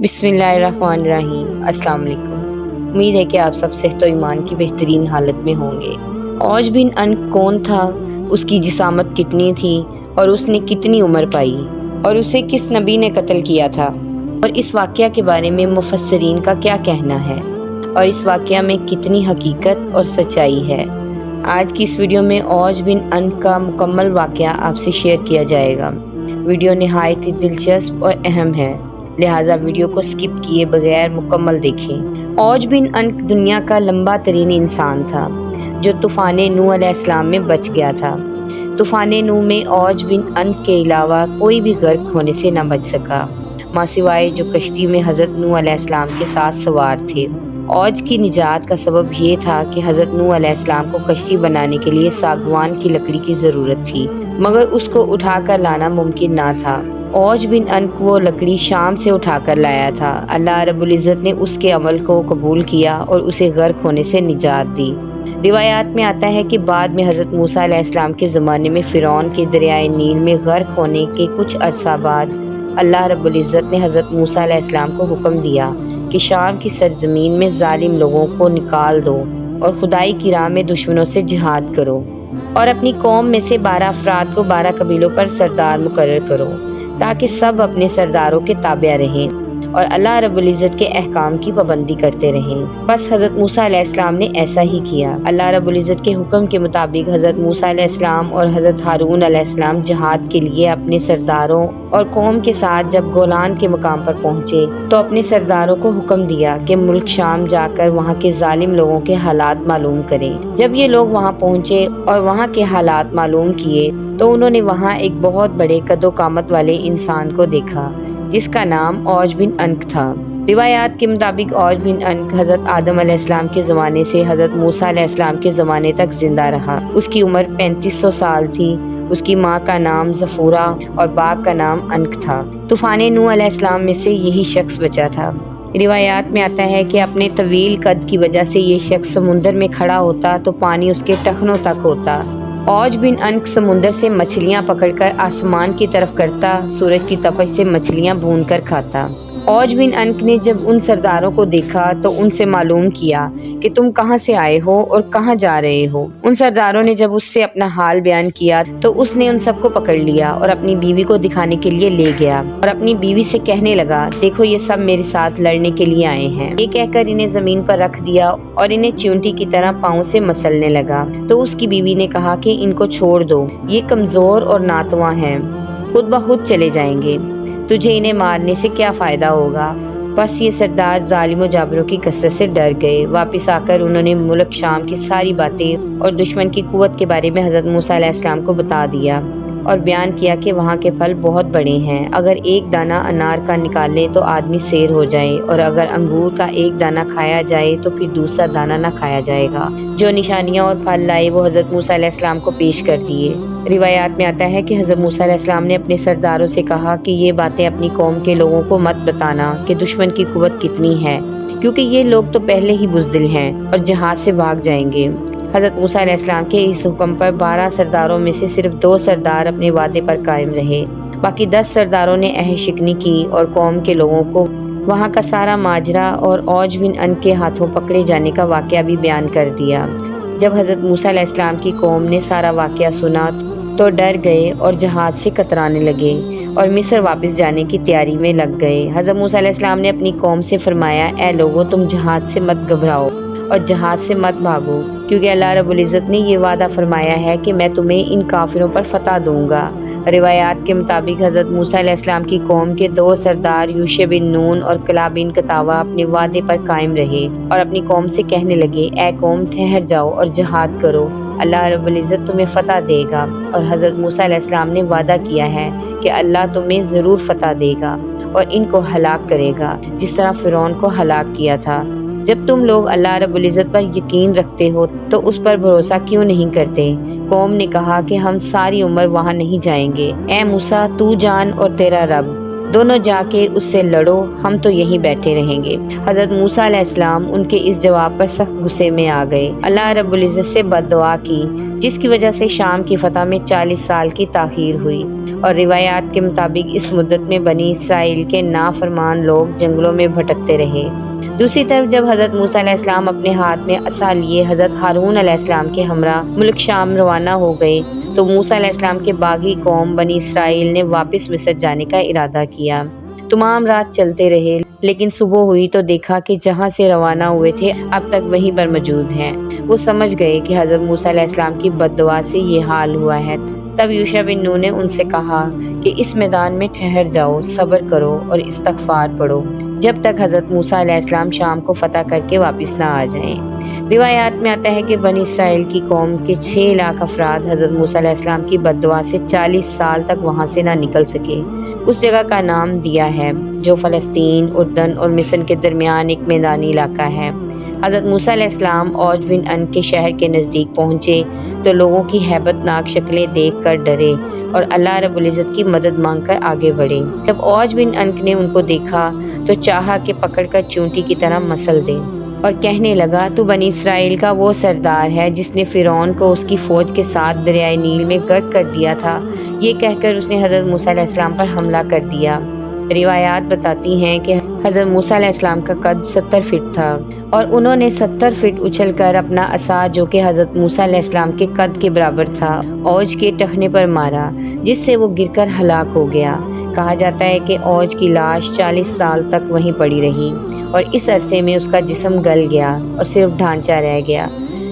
بسم اللہ الرحمن الرحیم۔ السلام علیکم۔ امید ہے کہ آپ سب صحت و ایمان کی بہترین حالت میں ہوں گے۔ عوج بن انق کون تھا، اس کی جسامت کتنی تھی اور اس نے کتنی عمر پائی اور اسے کس نبی نے قتل کیا تھا، اور اس واقعہ کے بارے میں مفسرین کا کیا کہنا ہے اور اس واقعہ میں کتنی حقیقت اور سچائی ہے، آج کی اس ویڈیو میں عوج بن انق کا مکمل واقعہ آپ سے شیئر کیا جائے گا۔ ویڈیو نہایت ہی دلچسپ اور اہم ہے، لہٰذا ویڈیو کو سکپ کیے بغیر مکمل دیکھیں۔ عوج بن انق دنیا کا لمبا ترین انسان تھا جو طوفان نوح علیہ السلام میں بچ گیا تھا۔ طوفان نوح میں عوج بن انق کے علاوہ کوئی بھی غرق ہونے سے نہ بچ سکا، ماں سوائے جو کشتی میں حضرت نوح علیہ السلام کے ساتھ سوار تھے۔ عوج کی نجات کا سبب یہ تھا کہ حضرت نوح علیہ السلام کو کشتی بنانے کے لیے ساگوان کی لکڑی کی ضرورت تھی، مگر اس کو اٹھا کر لانا ممکن نہ تھا۔ عوج بن انق وہ لکڑی شام سے اٹھا کر لایا تھا۔ اللہ رب العزت نے اس کے عمل کو قبول کیا اور اسے غرق ہونے سے نجات دی۔ روایات میں آتا ہے کہ بعد میں حضرت موسیٰ علیہ السلام کے زمانے میں فرعون کے دریائے نیل میں غرق ہونے کے کچھ عرصہ بعد اللہ رب العزت نے حضرت موسیٰ علیہ السلام کو حکم دیا کہ شام کی سرزمین میں ظالم لوگوں کو نکال دو اور خدائی کی راہ میں دشمنوں سے جہاد کرو، اور اپنی قوم میں سے 12 افراد کو 12 قبیلوں پر سردار مقرر کرو تاکہ سب اپنے سرداروں کے تابع رہیں اور اللہ رب العزت کے احکام کی پابندی کرتے رہیں۔ بس حضرت موسیٰ علیہ السلام نے ایسا ہی کیا۔ اللہ رب العزت کے حکم کے مطابق حضرت موسیٰ علیہ السلام اور حضرت ہارون علیہ السلام جہاد کے لیے اپنے سرداروں اور قوم کے ساتھ جب گولان کے مقام پر پہنچے تو اپنے سرداروں کو حکم دیا کہ ملک شام جا کر وہاں کے ظالم لوگوں کے حالات معلوم کریں۔ جب یہ لوگ وہاں پہنچے اور وہاں کے حالات معلوم کیے تو انہوں نے وہاں ایک بہت بڑے قد و قامت والے انسان کو دیکھا جس کا نام عوج بن انق تھا۔ روایات کے مطابق عوج بن انق حضرت آدم علیہ السلام کے زمانے سے حضرت موسیٰ علیہ السلام کے زمانے تک زندہ رہا۔ اس کی عمر 3500 سال تھی۔ اس کی ماں کا نام زفورہ اور باپ کا نام انق تھا۔ طوفان نوح علیہ السلام میں سے یہی شخص بچا تھا۔ روایات میں آتا ہے کہ اپنے طویل قد کی وجہ سے یہ شخص سمندر میں کھڑا ہوتا تو پانی اس کے ٹخنوں تک ہوتا۔ عوج بن انق سمندر سے مچھلیاں پکڑ کر آسمان کی طرف کرتا، سورج کی تپش سے مچھلیاں بھون کر کھاتا۔ عوج بن انق نے جب ان سرداروں کو دیکھا تو ان سے معلوم کیا کہ تم کہاں سے آئے ہو اور کہاں جا رہے ہو۔ ان سرداروں نے جب اس سے اپنا حال بیان کیا تو اس نے ان سب کو پکڑ لیا اور اپنی بیوی کو دکھانے کے لیے لے گیا اور اپنی بیوی سے کہنے لگا، دیکھو یہ سب میرے ساتھ لڑنے کے لیے آئے ہیں۔ یہ کہہ کر انہیں زمین پر رکھ دیا اور انہیں چیونٹی کی طرح پاؤں سے مسلنے لگا۔ تو اس کی بیوی نے کہا کہ ان کو چھوڑ دو، یہ کمزور اور ناتواں ہیں، خود بخود چلے جائیں گے، تجھے انہیں مارنے سے کیا فائدہ ہوگا۔ بس یہ سردار ظالم و جابروں کی کثرت سے ڈر گئے۔ واپس آ کر انہوں نے ملک شام کی ساری باتیں اور دشمن کی قوت کے بارے میں حضرت موسیٰ علیہ السلام کو بتا دیا اور بیان کیا کہ وہاں کے پھل بہت بڑے ہیں، اگر ایک دانہ انار کا نکالے تو آدمی سیر ہو جائے، اور اگر انگور کا ایک دانہ کھایا جائے تو پھر دوسرا دانہ نہ کھایا جائے گا۔ جو نشانیاں اور پھل لائے وہ حضرت موسیٰ علیہ السلام کو پیش کر دیے۔ روایات میں آتا ہے کہ حضرت موسیٰ علیہ السلام نے اپنے سرداروں سے کہا کہ یہ باتیں اپنی قوم کے لوگوں کو مت بتانا کہ دشمن کی قوت کتنی ہے، کیونکہ یہ لوگ تو پہلے ہی بزدل ہیں اور جہاد سے بھاگ جائیں گے۔ حضرت موسیٰ علیہ السلام کے اس حکم پر 12 سرداروں میں سے صرف 2 سردار اپنے وعدے پر قائم رہے، باقی 10 سرداروں نے عہد شکنی کی اور قوم کے لوگوں کو وہاں کا سارا ماجرا اور عوج بن انق کے ہاتھوں پکڑے جانے کا واقعہ بھی بیان کر دیا۔ جب حضرت موسیٰ علیہ السلام کی قوم نے سارا واقعہ سنا تو ڈر گئے اور جہاد سے کترانے لگے اور مصر واپس جانے کی تیاری میں لگ گئے۔ حضرت موسیٰ علیہ السلام نے اپنی قوم سے فرمایا، اے لوگو، تم جہاد سے مت گھبراؤ اور جہاد سے مت بھاگو، کیونکہ اللہ رب العزت نے یہ وعدہ فرمایا ہے کہ میں تمہیں ان کافروں پر فتح دوں گا۔ روایات کے مطابق حضرت موسیٰ علیہ السلام کی قوم کے 2 سردار یوشع بن نون اور کلاب بن کتاوہ اپنے وعدے پر قائم رہے اور اپنی قوم سے کہنے لگے، اے قوم، ٹھہر جاؤ اور جہاد کرو، اللہ رب العزت تمہیں فتح دے گا۔ اور حضرت موسیٰ علیہ السلام نے وعدہ کیا ہے کہ اللہ تمہیں ضرور فتح دے گا اور ان کو ہلاک کرے گا جس طرح فرعون کو ہلاک کیا تھا۔ جب تم لوگ اللہ رب العزت پر یقین رکھتے ہو تو اس پر بھروسہ کیوں نہیں کرتے؟ قوم نے کہا کہ ہم ساری عمر وہاں نہیں جائیں گے۔ اے موسیٰ، تو جان اور تیرا رب دونوں جا کے اس سے لڑو، ہم تو یہیں بیٹھے رہیں گے۔ حضرت موسیٰ علیہ السلام ان کے اس جواب پر سخت غصے میں آ گئے، اللہ رب العزت سے بد دعا کی، جس کی وجہ سے شام کی فتح میں 40 سال کی تاخیر ہوئی اور روایات کے مطابق اس مدت میں بنی اسرائیل کے نافرمان لوگ جنگلوں میں بھٹکتے رہے۔ دوسری طرف جب حضرت موسیٰ علیہ السلام اپنے ہاتھ میں عصا لیے حضرت ہارون علیہ السلام کے ہمراہ ملک شام روانہ ہو گئے تو موسیٰ علیہ السلام کے باغی قوم بنی اسرائیل نے واپس مصر جانے کا ارادہ کیا۔ تمام رات چلتے رہے، لیکن صبح ہوئی تو دیکھا کہ جہاں سے روانہ ہوئے تھے اب تک وہیں پر موجود ہیں۔ وہ سمجھ گئے کہ حضرت موسیٰ علیہ السلام کی بد دعا سے یہ حال ہوا ہے۔ تب یوشع بن نون نے ان سے کہا کہ اس میدان میں ٹھہر جاؤ، صبر کرو اور استغفار پڑھو جب تک حضرت موسیٰ علیہ السلام شام کو فتح کر کے واپس نہ آ جائیں۔ روایات میں آتا ہے کہ بنی اسرائیل کی قوم کے 6 لاکھ افراد حضرت موسیٰ علیہ السلام کی بد دعا سے 40 سال تک وہاں سے نہ نکل سکے۔ اس جگہ کا نام دیا ہے جو فلسطین، اردن اور مصر کے درمیان ایک میدانی علاقہ ہے۔ حضرت موسیٰ علیہ السلام اوج بن ان کے شہر کے نزدیک پہنچے تو لوگوں کی ہیبت ناک شکلیں دیکھ کر ڈرے اور اللہ رب العزت کی مدد مانگ کر آگے بڑھے۔ جب اوج بن انک نے ان کو دیکھا تو چاہا کہ پکڑ کر چونٹی کی طرح مسل دے اور کہنے لگا، تو بنی اسرائیل کا وہ سردار ہے جس نے فرعون کو اس کی فوج کے ساتھ دریائے نیل میں غرق کر دیا تھا۔ یہ کہہ کر اس نے حضرت موسیٰ علیہ السلام پر حملہ کر دیا۔ روایات بتاتی ہیں کہ حضرت موسیٰ علیہ السلام کا قد 70 فٹ تھا اور انہوں نے 70 فٹ اچھل کر اپنا عصا جو کہ حضرت موسیٰ علیہ السلام کے قد کے برابر تھا اوج کے ٹخنے پر مارا، جس سے وہ گر کر ہلاک ہو گیا۔ کہا جاتا ہے کہ اوج کی لاش 40 سال تک وہیں پڑی رہی اور اس عرصے میں اس کا جسم گل گیا اور صرف ڈھانچہ رہ گیا۔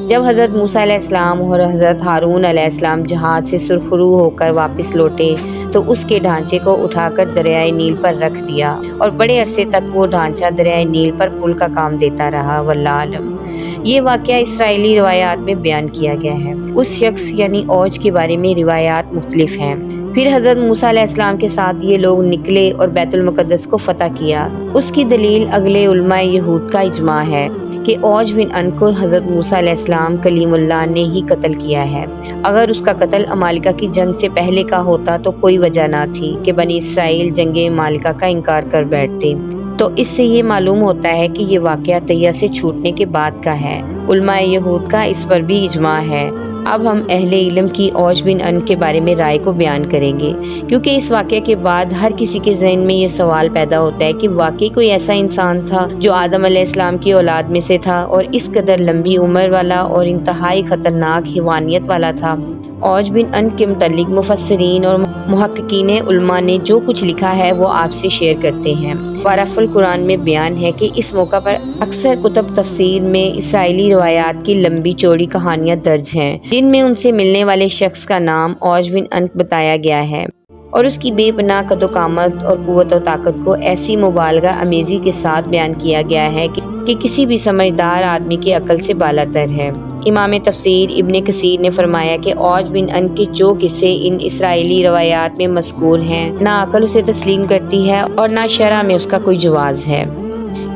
جب حضرت موسیٰ علیہ السلام اور حضرت ہارون علیہ السلام جہاز سے سرخرو ہو کر واپس لوٹے تو اس کے ڈھانچے کو اٹھا کر دریائے نیل پر رکھ دیا اور بڑے عرصے تک وہ ڈھانچہ دریائے نیل پر پل کا کام دیتا رہا، واللہ عالم۔ یہ واقعہ اسرائیلی روایات میں بیان کیا گیا ہے۔ اس شخص یعنی اوج کے بارے میں روایات مختلف ہیں۔ پھر حضرت موسیٰ علیہ السلام کے ساتھ یہ لوگ نکلے اور بیت المقدس کو فتح کیا۔ اس کی دلیل اگلے علماء یہود کا اجماع ہے کہ اوج بن ان کو حضرت موسیٰ علیہ السلام کلیم اللہ نے ہی قتل کیا ہے۔ اگر اس کا قتل عمالقہ کی جنگ سے پہلے کا ہوتا تو کوئی وجہ نہ تھی کہ بنی اسرائیل جنگ عمالقہ کا انکار کر بیٹھتے۔ تو اس سے یہ معلوم ہوتا ہے کہ یہ واقعہ تیہ سے چھوٹنے کے بعد کا ہے۔ علماء یہود کا اس پر بھی اجماع ہے۔ اب ہم اہل علم کی اوج بن ان کے بارے میں رائے کو بیان کریں گے، کیونکہ اس واقعے کے بعد ہر کسی کے ذہن میں یہ سوال پیدا ہوتا ہے کہ واقعی کوئی ایسا انسان تھا جو آدم علیہ السلام کی اولاد میں سے تھا اور اس قدر لمبی عمر والا اور انتہائی خطرناک حیوانیت والا تھا۔ اوج بن ان کے متعلق مفسرین اور محققین علماء نے جو کچھ لکھا ہے وہ آپ سے شیئر کرتے ہیں۔ وارف القرآن میں بیان ہے کہ اس موقع پر اکثر کتب تفسیر میں اسرائیلی روایات کی لمبی چوڑی کہانیاں درج ہیں، جن میں ان سے ملنے والے شخص کا نام اوج بن ان بتایا گیا ہے اور اس کی بے پناہ قد و قامت اور قوت و طاقت کو ایسی مبالغہ امیزی کے ساتھ بیان کیا گیا ہے کہ کسی بھی سمجھدار آدمی کی عقل سے بالاتر ہے۔ امام تفسیر ابن کثیر نے فرمایا کہ اوج بن ان کے جو قصے ان اسرائیلی روایات میں مذکور ہیں، نہ عقل اسے تسلیم کرتی ہے اور نہ شرع میں اس کا کوئی جواز ہے۔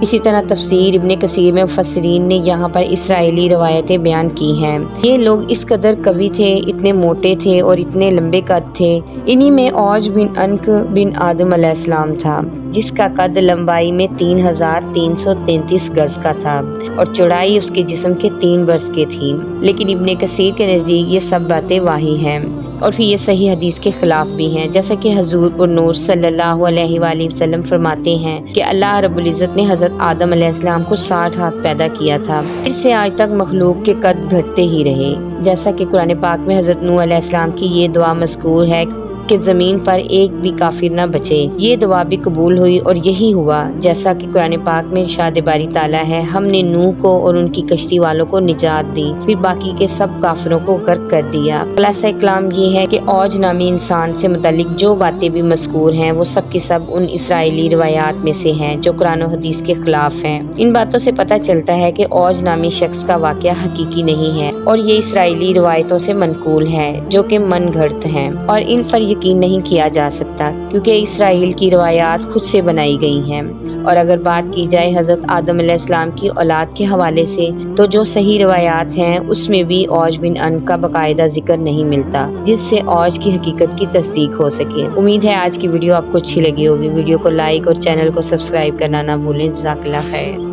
اسی طرح تفسیر ابن کثیر میں مفسرین نے یہاں پر اسرائیلی روایتیں بیان کی ہیں۔ یہ لوگ اس قدر قوی تھے، اتنے موٹے تھے اور اتنے لمبے قد تھے۔ انہی میں اوج بن انک بن آدم علیہ السلام تھا، جس کا قد لمبائی میں 3333 گز کا تھا اور چوڑائی اس کے جسم کے 3 برس کی تھی۔ لیکن ابن کثیر کے نزدیک یہ سب باتیں واہی ہیں اور پھر یہ صحیح حدیث کے خلاف بھی ہیں، جیسا کہ حضور پر نور صلی اللہ علیہ وآلہ وسلم فرماتے ہیں کہ اللہ رب العزت نے حضرت آدم علیہ السلام کو 60 ہاتھ پیدا کیا تھا، پھر سے آج تک مخلوق کے قد گھٹتے ہی رہے۔ جیسا کہ قرآن پاک میں حضرت نوح علیہ السلام کی یہ دعا مذکور ہے کہ زمین پر ایک بھی کافر نہ بچے۔ یہ دعا بھی قبول ہوئی اور یہی ہوا، جیسا کہ قرآن پاک میں ارشاد باری تعالیٰ ہے، ہم نے نوح کو اور ان کی کشتی والوں کو نجات دی، پھر باقی کے سب کافروں کو غرق کر دیا۔ خلاصہ کلام یہ ہے کہ اوج نامی انسان سے متعلق جو باتیں بھی مذکور ہیں وہ سب کی سب ان اسرائیلی روایات میں سے ہیں جو قرآن و حدیث کے خلاف ہیں۔ ان باتوں سے پتہ چلتا ہے کہ اوج نامی شخص کا واقعہ حقیقی نہیں ہے اور یہ اسرائیلی روایتوں سے منقول ہے جو کہ من گھڑت ہیں اور ان پر یقین نہیں کیا جا سکتا، کیونکہ اسرائیل کی روایات خود سے بنائی گئی ہیں۔ اور اگر بات کی جائے حضرت آدم علیہ السلام کی اولاد کے حوالے سے تو جو صحیح روایات ہیں اس میں بھی اوج بن ان کا باقاعدہ ذکر نہیں ملتا جس سے اوج کی حقیقت کی تصدیق ہو سکے۔ امید ہے آج کی ویڈیو آپ کو اچھی لگی ہوگی۔ ویڈیو کو لائک اور چینل کو سبسکرائب کرنا نہ بھولیں۔ جزاک اللہ خیر۔